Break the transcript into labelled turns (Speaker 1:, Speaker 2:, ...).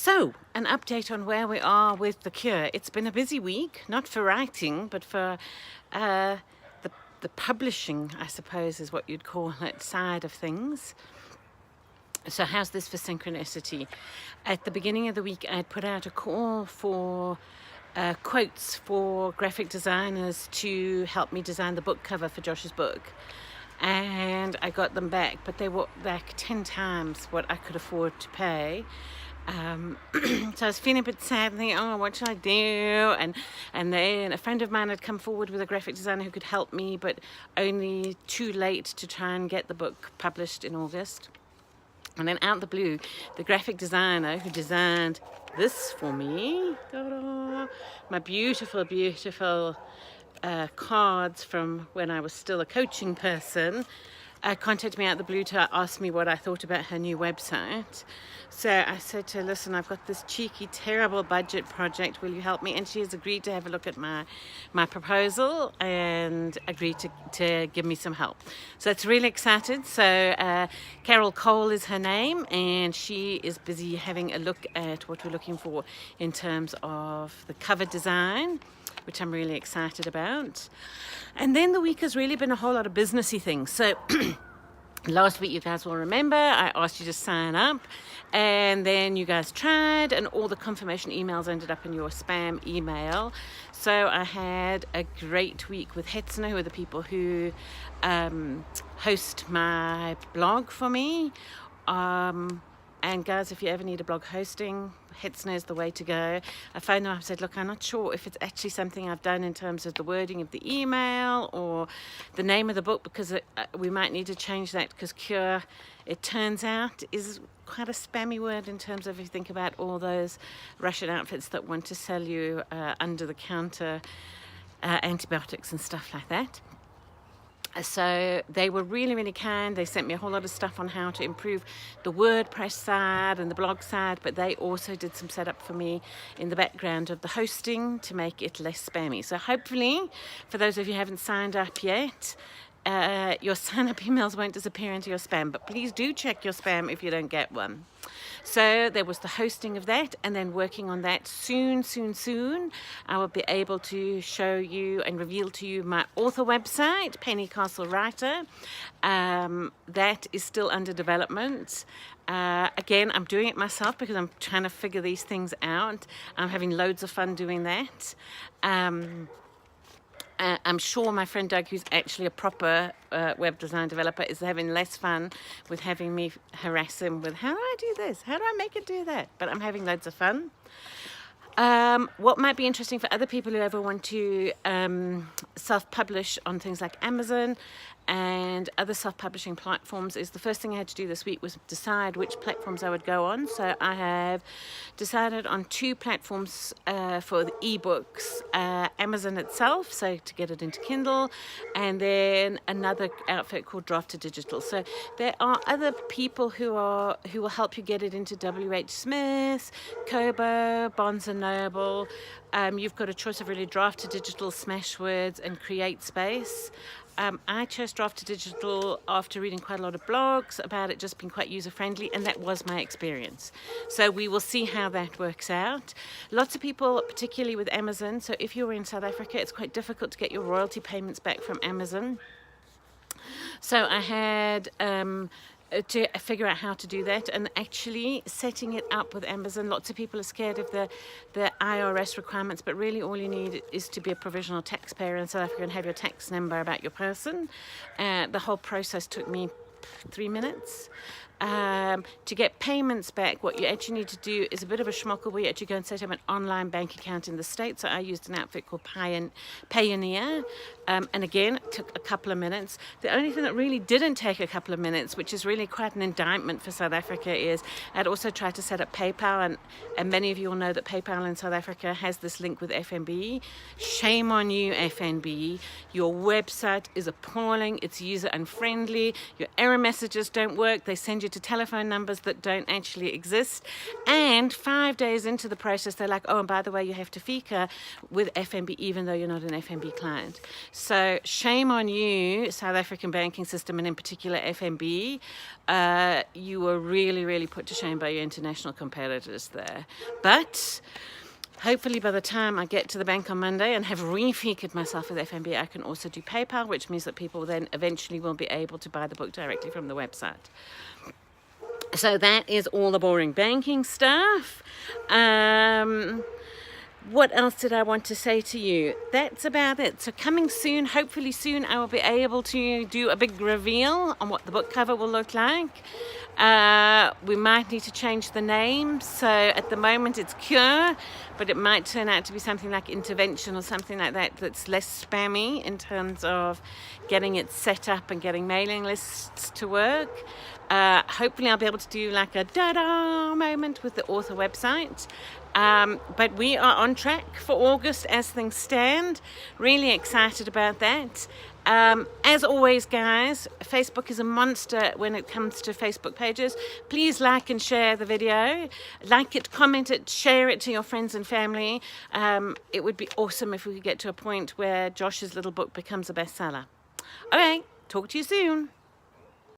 Speaker 1: So, an update on where we are with The Cure. It's been a busy week, not for writing, but for the publishing, I suppose is what you'd call it, side of things. So how's this for synchronicity? At the beginning of the week, I'd put out a call for quotes for graphic designers to help me design the book cover for Josh's book. And I got them back, but they were like 10 times what I could afford to pay. So I was feeling a bit sad and thinking, oh, what should I do? And then a friend of mine had come forward with a graphic designer who could help me, but only too late to try and get the book published in August. And then out of the blue, the graphic designer who designed this for me, my beautiful, beautiful cards from when I was still a coaching person, contacted me out of the blue to ask me what I thought about her new website. So I said to her, listen, I've got this cheeky, terrible budget project. Will you help me? And she has agreed to have a look at my proposal and agreed to give me some help. So it's really excited. So Carol Cole is her name, and she is busy having a look at what we're looking for in terms of the cover design, which I'm really excited about. And then the week has really been a whole lot of businessy things. So last week, you guys will remember, I asked you to sign up, and then you guys tried, and all the confirmation emails ended up in your spam email. So I had a great week with Hetzner, who are the people who host my blog for me. And guys, if you ever need a blog hosting, Hetzner is the way to go. I phoned them up and said, look, I'm not sure if it's actually something I've done in terms of the wording of the email or the name of the book, because we might need to change that, because cure, it turns out, is quite a spammy word in terms of if you think about all those Russian outfits that want to sell you under-the-counter antibiotics and stuff like that. So they were really, really kind. They sent me a whole lot of stuff on how to improve the WordPress side and the blog side, but they also did some setup for me in the background of the hosting to make it less spammy. So hopefully, for those of you who haven't signed up yet, your sign-up emails won't disappear into your spam, but please do check your spam if you don't get one. So there was the hosting of that, and then working on that soon, I will be able to show you and reveal to you my author website, Penny Castle Writer. That is still under development. Again, I'm doing it myself because I'm trying to figure these things out. I'm having loads of fun doing that. I'm sure my friend Doug, who's actually a proper web design developer, is having less fun with having me harass him with, how do I do this? How do I make it do that? But I'm having loads of fun. What might be interesting for other people who ever want to self-publish on things like Amazon and other self-publishing platforms is the first thing I had to do this week was decide which platforms I would go on. So I have decided on 2 platforms for the ebooks, Amazon itself, so to get it into Kindle, and then another outfit called Draft Digital. So there are other people who will help you get it into WH Smith, Kobo, Barnes & Noble. You've got a choice of really Draft Digital, Smashwords, and Create Space. I chose Draft Digital after reading quite a lot of blogs about it just being quite user-friendly, and that was my experience. So we will see how that works out. Lots of people, particularly with Amazon, so if you're in South Africa, it's quite difficult to get your royalty payments back from Amazon. So I had to figure out how to do that, and actually setting it up with Amazon. Lots of people are scared of the IRS requirements, but really all you need is to be a provisional taxpayer in South Africa and have your tax number about your person. The whole process took me 3 minutes. To get payments back, what you actually need to do is a bit of a schmuckle where you actually go and set up an online bank account in the States. So I used an outfit called Payoneer, and again, it took a couple of minutes. The only thing that really didn't take a couple of minutes, which is really quite an indictment for South Africa, is I'd also tried to set up PayPal, and many of you will know that PayPal in South Africa has this link with FNB. Shame on you, FNB. Your website is appalling. It's user unfriendly. Your error messages don't work. They send you you to telephone numbers that don't actually exist. And 5 days into the process, they're like, oh, and by the way, you have to FICA with FNB, even though you're not an FNB client. So shame on you, South African banking system, and in particular FNB. You were really, really put to shame by your international competitors there. But hopefully by the time I get to the bank on Monday and have re-FICA'd myself with FNB, I can also do PayPal, which means that people then eventually will be able to buy the book directly from the website. So that is all the boring banking stuff. What else did I want to say to you? That's about it. So coming soon, hopefully soon, I will be able to do a big reveal on what the book cover will look like. We might need to change the name. So at the moment it's Cure, but it might turn out to be something like Intervention or something like that, that's less spammy in terms of getting it set up and getting mailing lists to work. Hopefully I'll be able to do like a da-da moment with the author website. But we are on track for August as things stand. Really excited about that. As always, guys, Facebook is a monster when it comes to Facebook pages. Please like and share the video. Like it, comment it, share it to your friends and family. It would be awesome if we could get to a point where Josh's little book becomes a bestseller. Okay, talk to you soon.